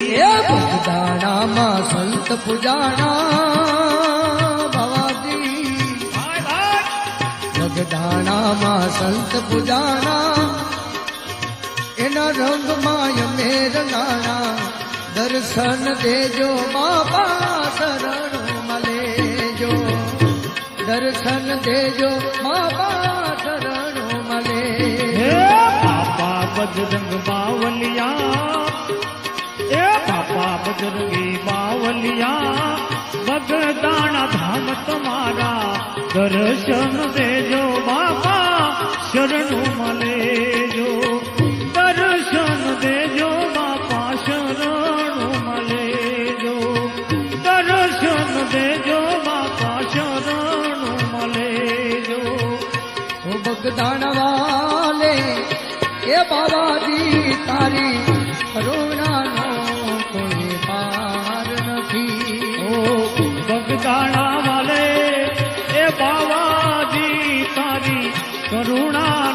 બગદાણામાં સંત પૂજાણા બાવાજી, બગદાણામાં સંત પૂજાણા એના રંગમાં મેર નાણા દર્શન દેજો બાપા શરણ મલેજો, દર્શન દેજો બાપા શરણ મલે બાપા બજરંગ બાવલિયા, એ બાપા બજરંગી બાવલિયા, બગદાણા ધામ તમારા દર્શન દેજો બાપા શરણ મલેજો, દર્શન દેજો બાપા શરણ મલેજો, દર્શન દેજો બાપા શરણ મલેજો. બગદાણા વાલે એ બાબાજી તારી કરુણાનો કોઈ પાર નથી. ઓ બગદાણા વાલે એ બાવાજી તારી કરુણા